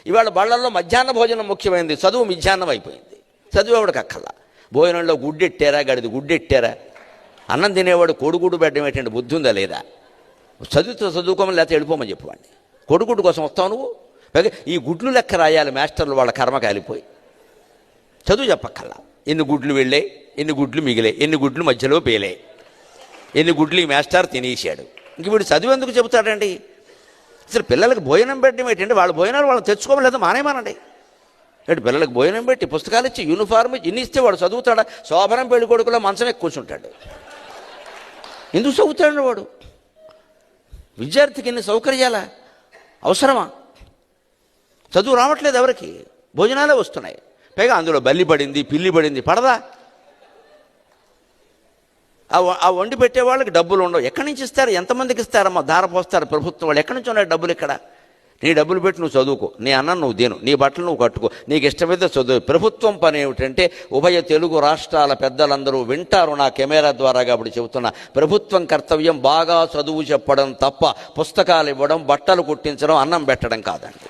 ఇవాళ బళ్ళల్లో మధ్యాహ్న భోజనం ముఖ్యమైనది, చదువు మిధ్యాహ్నం అయిపోయింది. చదువు ఎవడికి అక్కల్లా. భోజనంలో గుడ్డెట్టారా, గడిది గుడ్డెట్టారా, అన్నం తినేవాడు కోడిగుడ్డు పెట్టడం ఏంటంటే బుద్ధి ఉందా లేదా? చదువుకోమని లేకపోతే వెళ్ళిపోమని చెప్పండి. కోడిగుడ్డు కోసం వస్తావు నువ్వు. పైగా ఈ గుడ్లు లెక్క రాయాలి మాస్టర్లు, వాళ్ళ కర్మ కాలిపోయి. చదువు చెప్పక్కల్లా. ఎన్ని గుడ్లు వెళ్ళాయి, ఎన్ని గుడ్లు మిగిలే, ఎన్ని గుడ్లు మధ్యలో పేలే, ఎన్ని గుడ్లు ఈ మాస్టర్ తినేసాడు. ఇంక వీడు చదువు ఎందుకు చెబుతాడండి? అసలు పిల్లలకు భోజనం పెట్టడం ఏంటంటే వాళ్ళ భోజనాలు వాళ్ళని తెచ్చుకోమని లేదా మానేమానండి. అంటే పిల్లలకు భోజనం పెట్టి పుస్తకాలు ఇచ్చి యూనిఫార్మ్ ఇన్ని ఇస్తే వాడు చదువుతాడా? శోభనం పెళ్లి కొడుకులో మంచమే కూర్చుంటాడు. ఎందుకు చదువుతాడు వాడు? విద్యార్థికి ఇన్ని సౌకర్యాలా అవసరమా? చదువు రావట్లేదు ఎవరికి, భోజనాలే వస్తున్నాయి. పైగా అందులో బల్లి పడింది, పిల్లి పడింది, పడదా? ఆ వండి పెట్టే వాళ్ళకి డబ్బులు ఉండవు. ఎక్కడి నుంచి ఇస్తారు? ఎంతమందికి ఇస్తారమ్మా? ధార పోస్తారు ప్రభుత్వం వాళ్ళు. ఎక్కడి నుంచి ఉన్నాయి డబ్బులు? ఇక్కడ నీ డబ్బులు పెట్టి నువ్వు చదువుకో, నీ అన్నం నువ్వు తిను, నీ బట్టలు నువ్వు కట్టుకో, నీకు ఇష్టమైతే చదువు. ప్రభుత్వం పని ఏమిటంటే, ఉభయ తెలుగు రాష్ట్రాల పెద్దలందరూ వింటారు నా కెమెరా ద్వారా కాబట్టి చెబుతున్నా, ప్రభుత్వం కర్తవ్యం బాగా చదువు చెప్పడం తప్ప పుస్తకాలు ఇవ్వడం, బట్టలు కుట్టించడం, అన్నం పెట్టడం కాదండి.